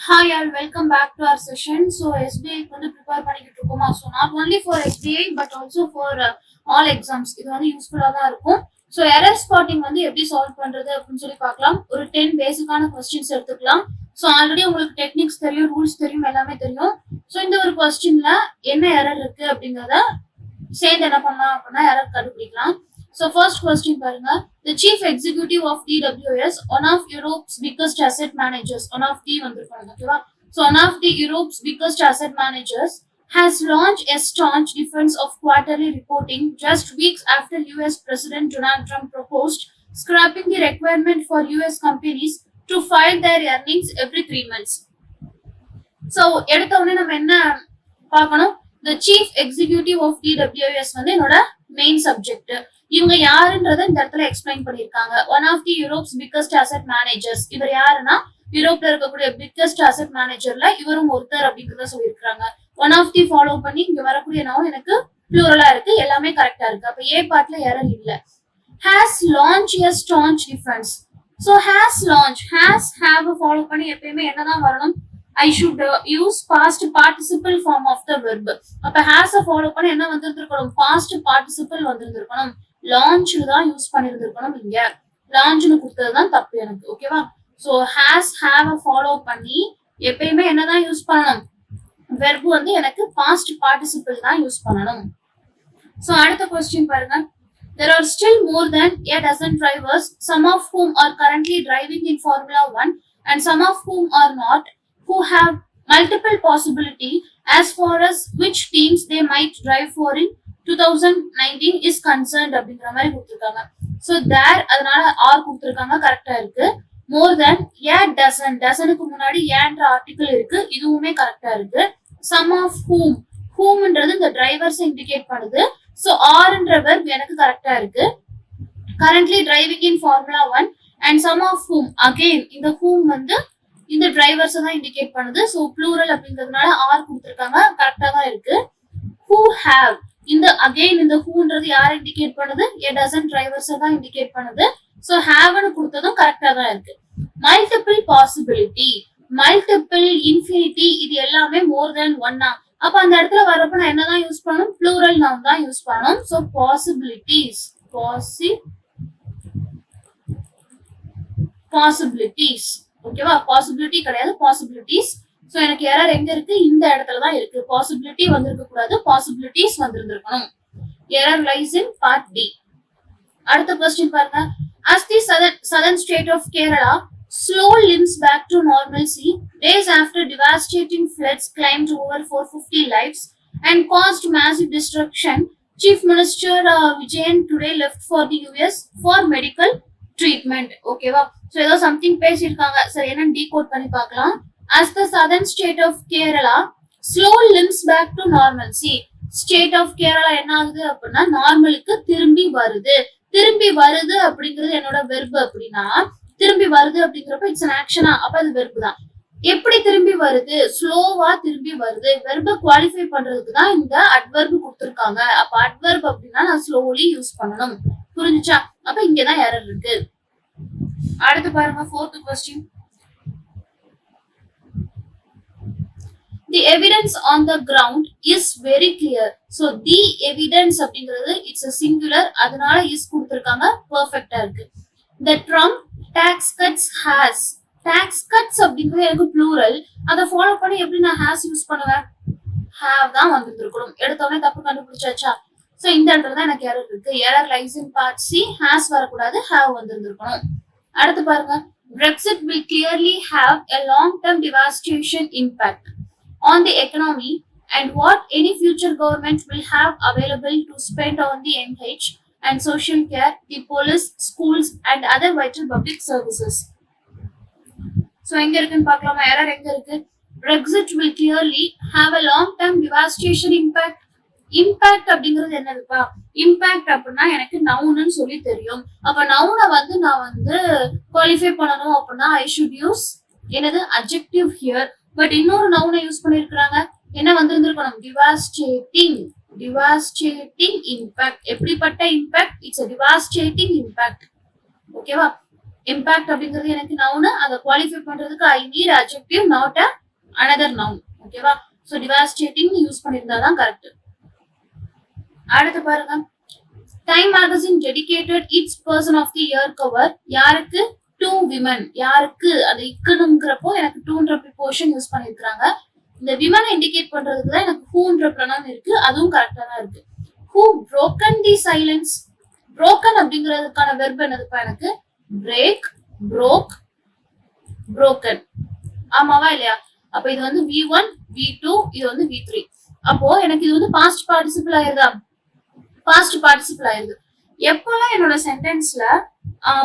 Hi all, welcome back to our session. So SBI வந்து prepare பண்ணிக்கிட்டு இருக்கோமா. So not only for SBI but also for all exams. இது வந்து யூஸ்ஃபுல்லா தான் இருக்கும். So error spotting வந்து எப்படி சால்வ் பண்றது அப்படின்னு சொல்லி பார்க்கலாம். ஒரு 10 பேசிக்கான கொஸ்டின்ஸ் எடுத்துக்கலாம். ஸோ ஆல்ரெடி உங்களுக்கு டெக்னிக்ஸ் தெரியும், ரூல்ஸ் தெரியும், எல்லாமே தெரியும். ஸோ இந்த ஒரு கொஸ்டின்ல என்ன எரர் இருக்கு அப்படிங்கிறத சேர்ந்து என்ன பண்ணலாம் அப்படின்னா எரர் கண்டுபிடிக்கலாம். So first question பாருங்க. The chief executive of DWS, one of Europe's biggest asset managers, one of the வந்திருக்காங்க ஓகேவா. So one of the Europe's biggest asset managers has launched a staunch defense of quarterly reporting just weeks after US President Donald Trump proposed scrapping the requirement for US companies to file their earnings every 3 months. So எடுத்த உடனே நம்ம என்ன பார்க்கணும்? The chief executive of DWS வந்து என்னோட main subject. இவங்க யாருன்றத இந்த இடத்துல எக்ஸ்பிளைன் பண்ணிருக்காங்க. One of the Europe's biggest asset managers. இவர் யாருன்னா யூரோப்ல இருக்கக்கூடிய பிக்கஸ்ட் அசெட் மேனேஜர்ல இவரும் ஒருத்தர் அப்படிங்கறத சொல்லியிருக்காங்க. ஒன் ஆஃப் தி ஃபாலோ பண்ணி இங்க வரக்கூடிய நாவும் எனக்கு ப்ளூரலா இருக்கு, எல்லாமே கரெக்டா இருக்கு. அப்ப ஏ பார்ட்ல எரர் இல்ல. Has launch a staunch defence. So has launch, has have follow பண்ணி எப்பயுமே என்னதான் வரணும்? I should use past participle form of the verb. அப்ப has ஃபாலோ பண்ணி என்ன வந்திருக்கணும்? past participle வந்திருக்கணும். launch தான் யூஸ் பண்ணிருந்திருக்கணும். இங்க launchனு கொடுத்ததுதான் தப்பு எனக்கு. ஓகேவா? சோ has have ஃபாலோ பண்ணி எப்பயுமே என்னதான் யூஸ் பண்ணணும்? verb வந்து எனக்கு past participle தான் யூஸ் பண்ணணும். சோ அடுத்த क्वेश्चन பாருங்க. There are still more than a dozen drivers, some of whom are currently driving in Formula 1 and some of whom are not, who have multiple possibility as far as which teams they might drive for in 2019 is concerned அப்படிங்கிற மாதிரி கொடுத்திருக்காங்க. So there அதனால R கொடுத்திருக்காங்க, கரெக்டா இருக்கு. More than a dozen, டசனுக்கு முன்னாடி ஏன்ற article இருக்கு, இதுவுமே கரெக்டா இருக்கு. Some of whom, whomன்றது இந்த டிரைவர்ஸ் இண்டிகேட் பண்ணுது. So Rன்ற verb எனக்கு கரெக்டா இருக்கு. Currently driving in Formula 1 and some of whom, again இந்த whom வந்து இந்த டிரைவர்ஸ் தான் இண்டிகேட் பண்ணுது. சோ ப்ளூரல் அப்படிங்கிறதுனால ஆர் கொடுத்திருக்காங்க, கரெக்டா தான் இருக்கு. who have, இந்த அகைன் இந்த whoன்றது யாரை இண்டிகேட் பண்ணுது? a dozen டிரைவர்ஸ் தான் இண்டிகேட் பண்ணுது. சோ haveனு கொடுத்ததும் கரெக்டா தான் இருக்கு. மல்டிபிள் பாசிபிலிட்டி, மல்டிபிள், இன்ஃபினிட்டி, இது எல்லாமே மோர் தென் ஒன்னா. அப்ப அந்த இடத்துல வரப்ப நான் என்னதான் யூஸ் பண்ணணும்? ப்ளூரல் நவுன் தான் யூஸ் பண்ணணும். சோ பாசிபிலிட்டிஸ், பாசிபிலிட்டிஸ் ஓகேவா. பாசிபிலிட்டி கிடையாது, பாசிபிலிட்டிஸ். சோ எனக்கு எரர் எங்க இருக்கு? இந்த இடத்துல தான் இருக்கு. பாசிபிலிட்டி வந்திருக்க கூடாது, பாசிபிலிட்டிஸ் வந்திருந்திருக்கணும். Error lies in part D. அடுத்த क्वेश्चन பாருங்க. As the southern state of Kerala slow limps back to normalcy days after devastating floods claimed over 450 lives and caused massive destruction, Chief Minister Vijayan today left for the US for medical treatment. ஓகேவா. So ஏதோ something பேசியிருக்காங்க. சரி, என்ன decode பண்ணி பார்க்கலாம். As the southern state of Kerala slow limps back to normalcy, state of Kerala என்ன ஆகுது அப்படின்னா நார்மலுக்கு திரும்பி வருது. திரும்பி வருது அப்படிங்கிறது என்னோட வெர்பு அப்படின்னா, திரும்பி வருது அப்படிங்கிறப்ப இட்ஸ் an ஆக்ஷனா, அப்ப அது வெர்பு தான். எப்படி திரும்பி வருது? ஸ்லோவா திரும்பி வருது. வெர்பை குவாலிஃபை பண்றதுக்கு தான் இந்த அட்வெர்பு கொடுத்திருக்காங்க. அப்ப அட்வெர்ப் அப்படின்னா நான் ஸ்லோலி யூஸ் பண்ணணும். புரிஞ்சுச்சா? அப்ப இங்கதான் எரர் இருக்கு. அடுத்து பாருங்க, fourth question. The evidence on the ground is very clear. So the evidence அப்படிங்கிறது இட்ஸ் a singular, அதனால இஸ் கொடுத்திருக்காங்க, பெர்ஃபெக்ட்டா இருக்கு. The Trump tax cuts has, tax cuts அப்படிங்கிறது எனக்கு ப்ளூரல், அதை ஃபாலோ பண்ணி எப்படி நான் has யூஸ் பண்ணுவேன்? have தான் வந்திருக்கணும். எடுத்தோடனே தப்பு கண்டுபிடிச்சாச்சா? சோ இந்த இடத்துல தான் எனக்கு எரர் இருக்கு. Error lies in part C. has வரக்கூடாது, have வந்திருக்கணும். அடுத்து பாருங்க. Brexit will clearly have a long-term devastation impact on the economy and what any future government will have available to spend on the NH and social care, the police, schools and other vital public services. So எங்க இருக்குன்னு பார்க்கலாமா? Error எங்க இருக்கு? Brexit will clearly have a long-term devastation impact. Impact அப்படிங்கிறது என்னதுப்பா? Impact அப்படின்னா எனக்கு நவுன்னு சொல்லி தெரியும். அப்ப நவுனை வந்து நான் வந்து குவாலிஃபை பண்ணணும் அப்படின்னா ஐ ஷுட் யூஸ் என்னது? Adjective here. பட் இன்னொரு நவுனை யூஸ் பண்ணிருக்காங்க, என்ன வந்திருந்திருக்கணும்? Devastating, devastating impact. எப்படிப்பட்ட impact? It's a devastating impact. ஓகேவா. இம்பாக்ட் அப்படிங்கிறது எனக்கு நவுன், அதை குவாலிஃபை பண்றதுக்கு I need adjective not another noun. ஓகேவா? சோ டிவாஸ்டேட்டிங் யூஸ் பண்ணிருந்தாதான் கரெக்ட். அடுத்து பாருங்க, time magazine dedicated its person of the year cover யாருக்கு? Two women. யாருக்கு? அந்த இக்கணுங்கிறப்போ எனக்கு டூன்ற ப்ரிபோஷன் யூஸ் பண்ணிருக்காங்க. இந்த விமனை இண்டிகேட் பண்றதுக்கு தான் எனக்கு ஹூன்ற ப்ரொனவுன் இருக்கு, அதுவும் கரெக்டா தான் இருக்கு. Who broken the silence? broken அப்படிங்கிறதுக்கான வெர்ப் என்னதுப்பா? எனக்கு break, broke, broken. ஆமாவா இல்லையா? அப்ப இது வந்து V1, V2, இது வந்து V3. அப்போ எனக்கு இது வந்து பாஸ்ட் பார்ட்டிசிபிள் ஆயிருதா? பாஸ்ட் பார்ட்டிசிபிள் ஆயிருது. எப்பெல்லாம் என்னோட சென்டென்ஸ்ல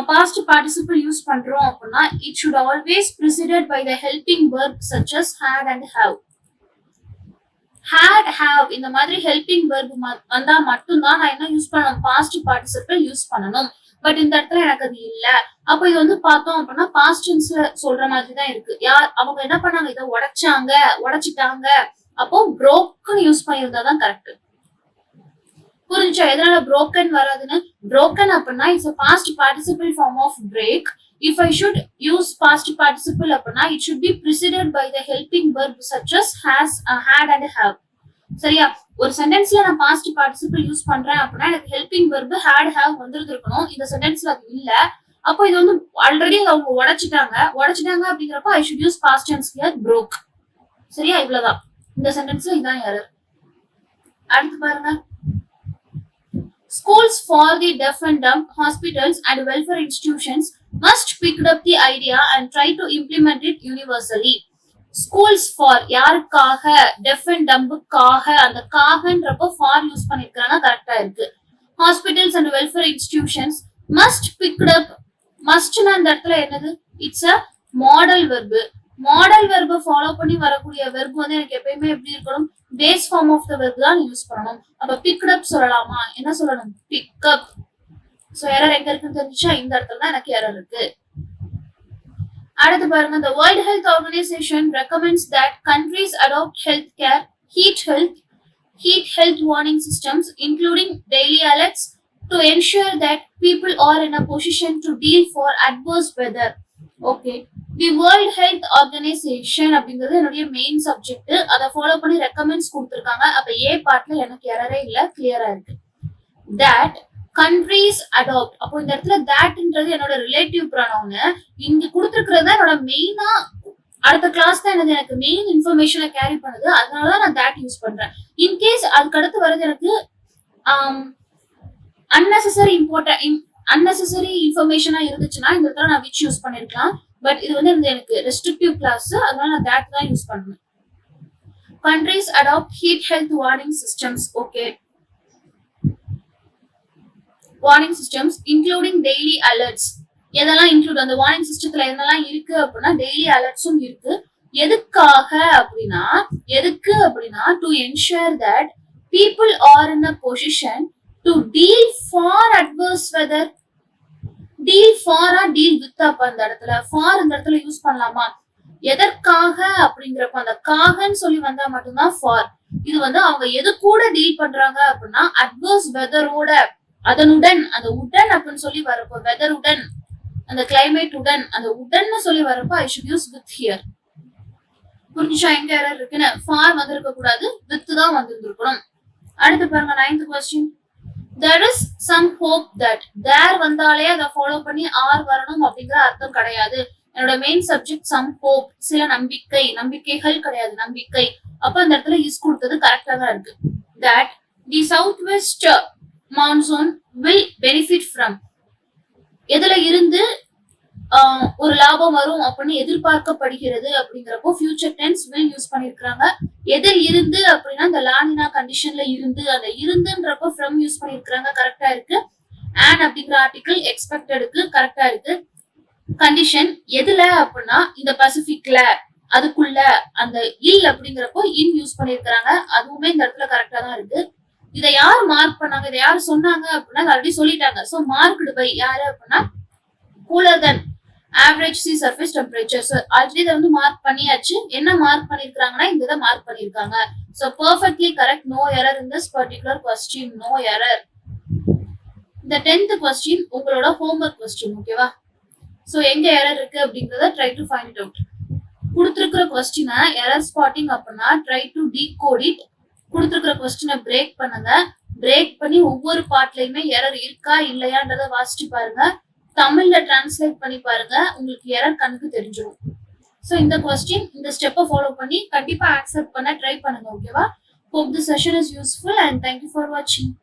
பாஸ்ட் பார்ட்டிசிபிள் யூஸ் பண்றோம் அப்படின்னா it should always preceded by the helping verb such as had and have. had, have இந்த மாதிரி ஹெல்பிங் வெர்ப் வந்தா மட்டும்தான் நான் என்ன யூஸ் பண்ணணும்? பாஸ்ட் பார்ட்டிசிபிள் யூஸ் பண்ணணும். பட் இந்த இடத்துல எனக்கு அது இல்ல. அப்ப இது வந்து பார்த்தோம் அப்படின்னா பாஸ்ட் டென்ஸ்ல சொல்ற மாதிரி தான் இருக்கு. அவங்க என்ன பண்ணாங்க? இதை உடைச்சிட்டாங்க. அப்போ broken யூஸ் பண்ணியிருந்தாதான் கரெக்ட். புரிஞ்சா எதனால broken வராதுன்னு? broken அப்படின்னா it's a past participle form of break. If I should use past participle அப்படின்னா it should be preceded by the helping verb such as has, had and have. சரியா? ஒரு சென்டென்ஸ்ல நான் past participle use பண்றேன் அப்படின்னா எனக்கு helping verb had, have வந்துருக்கணும். இந்த சென்டென்ஸ்ல அது இல்ல. அப்போ இது வந்து ஆல்ரெடி அவங்க உடைச்சிட்டாங்க அப்படிங்கிறப்ப I should use past tense here, broke. சரியா? இவ்வளவுதான். இந்த சென்டென்ஸ்ல இதான் எரர். அடுத்து பாருங்க, schools for the deaf and dumb, hospitals and welfare institutions must pick up the idea and try to implement it universally. schools for யாருக்காக? deaf and dumbக்காக. அந்த காகன்றப்போ for use பண்ணிருக்காங்க, கரெக்டா இருக்கு. hospitals and welfare institutions must pick up. mustனா அந்த இடத்துல என்னது? it's a modal verb. Modal வெர்பை follow பண்ணி வரக்கூடிய வெர்ப் வந்து எனக்கு எப்பயுமே எப்படி இருக்கணும்? Base form of the verb தான் யூஸ் பண்ணணும். அப்ப பிக்ட் அப் சொல்லலாமா? என்ன சொல்லணும்? Pick up. சோ எரர் எங்க இருக்குன்னு தெரிஞ்சுச்சா? இந்த இடத்துல தான் எனக்கு எரர் இருக்கு. அடுத்து பாருங்க, the World Health Organization recommends that countries adopt heat health warning systems including daily alerts to ensure that people are in a position to deal for adverse weather. Okay, the World Health Organization அப்படிங்கிறது என்னுடைய main subject. அதை follow பண்ணி recommends கொடுத்துருக்காங்க. அப்ப A பார்ட்ல எனக்கு எரரே இல்ல, கிளியரா இருக்கு. That countries adopt. அப்போ இந்த இடத்துல தட்ன்றது என்னோட ரிலேட்டிவ் ப்ரொனவுன். இங்க கொடுத்துருக்கிறது என்னோட மெயினா அடுத்த கிளாஸ் தான் எனக்கு மெயின் இன்ஃபர்மேஷனை கேரி பண்ணுது. அதனாலதான் நான் தட் யூஸ் பண்றேன். இன்கேஸ் அதுக்கு அடுத்து வர்றது எனக்கு unnecessary இன்ஃபர்மேஷனா இருந்துச்சுன்னா இந்த இடத்துல நான் which யூஸ் பண்ணிருக்கலாம். பட் இது வந்து எனக்கு ரெஸ்ட்ரிக்டிவ் கிளாஸ், அதனால நான் that தான் யூஸ் பண்ணுவேன். countries adopt heat health warning systems. Okay, warning systems including daily alerts. எதெல்லாம் இன்க்ளூட்? அந்த வார்னிங் சிஸ்டத்துல என்னெல்லாம் இருக்கு அப்படின்னா டெய்லி அலர்ட்ஸும் இருக்கு. எதுக்காக அப்படின்னா to ensure that people are in a position to deal for adverse weather. deal for or deal with. அப்ப அந்த இடத்துல for இந்த இடத்துல யூஸ் பண்ணலாமா? எதற்காக அப்படிங்கிறப்ப அந்த காகன்னு சொல்லி வந்தா மட்டும்தான் for. இது வந்து அவங்க எது கூட டீல் பண்றாங்க அப்படின்னா அட்வர்ஸ் வெதரோட, அதனுடன், அந்த உடன் அப்படின்னு சொல்லி வரப்போ வெதர் உடன், அந்த கிளைமேட் உடன், அந்த உடன்னு சொல்லி வரப்போ ஐ ஷுட் யூஸ் வித் ஹியர். புரிஞ்சுச்சா எங்க எரர் இருக்குன்னு? ஃபார் வந்திருக்க கூடாது, வித் தான் வந்திருக்கணும். அடுத்து பாருங்க, 9th question. there is some hope that. there வந்தாலே அதை ஃபாலோ பண்ணி ஆர் வரணும் அப்படிங்கிற அர்த்தம் கிடையாது. என்னோட மெயின் சப்ஜெக்ட் சம் ஹோப், சில நம்பிக்கைகள் கிடையாது, நம்பிக்கை. அப்ப அந்த இடத்துல இஸ் கொடுத்தது கரெக்டா தான் இருக்கு. that the southwest monsoon will benefit from. எதுல இருந்து ஒரு லாபம் வரும் அப்படின்னு எதிர்பார்க்கப்படுகிறது அப்படிங்கிறப்போ ஃபியூச்சர் டென்ஸ் will யூஸ் பண்ணிருக்காங்க. எதில் இருந்து அப்படின்னா இந்த லானினா கண்டிஷன்ல இருந்து, அந்த இருந்துன்றப்போ from யூஸ் பண்ணிருக்காங்க, கரெக்டா இருக்கு. and அப்படிங்கிற ஆர்டிகிள் எக்ஸ்பெக்டடுக்கு கரெக்டா இருக்கு. கண்டிஷன் எதுல அப்படின்னா இந்த பசிபிக்ல, அதுக்குள்ள, அந்த இல் அப்படிங்கிறப்போ இன் யூஸ் பண்ணிருக்காங்க, அதுவுமே இந்த இடத்துல கரெக்டா தான் இருக்கு. இதை யார் மார்க் பண்ணாங்க, இதை யார் சொன்னாங்க அப்படின்னா ஆல்ரெடி சொல்லிட்டாங்க. சோ மார்க்டு பை யாரு அப்படின்னா cooler than average sea surface temperature. Already இதை வந்து மார்க் பண்ணியாச்சு. என்ன மார்க் பண்ணிருக்காங்கன்னா இந்த இதை மார்க் பண்ணிருக்காங்க. So perfectly correct, no error in this particular question, no error. இந்த 10th கொஸ்டின் உங்களோட ஹோம்வொர்க் கொஸ்டின். ஓகேவா? ஸோ எங்க எரர் இருக்கு அப்படிங்கறத try to find it out. கொடுத்துருக்கிற கொஸ்டினை எரர் ஸ்பாட்டிங் அப்படின்னா ட்ரை டு டீகோட் இட். கொடுத்துருக்கிற கொஸ்டினை பிரேக் பண்ணுங்க. பிரேக் பண்ணி ஒவ்வொரு பார்ட்லயுமே எரர் இருக்கா இல்லையான்றத வாசிச்சு பாருங்க. தமிழ்ல டிரான்ஸ்லேட் பண்ணி பாருங்க, உங்களுக்கு எரர் கணக்கு தெரிஞ்சிடும். ஸோ இந்த கொஸ்டின் இந்த ஸ்டெப்பை ஃபாலோ பண்ணி கண்டிப்பா ஆக்செப்ட் பண்ண ட்ரை பண்ணுங்க. ஓகேவா? Hope the session is useful and thank you for watching.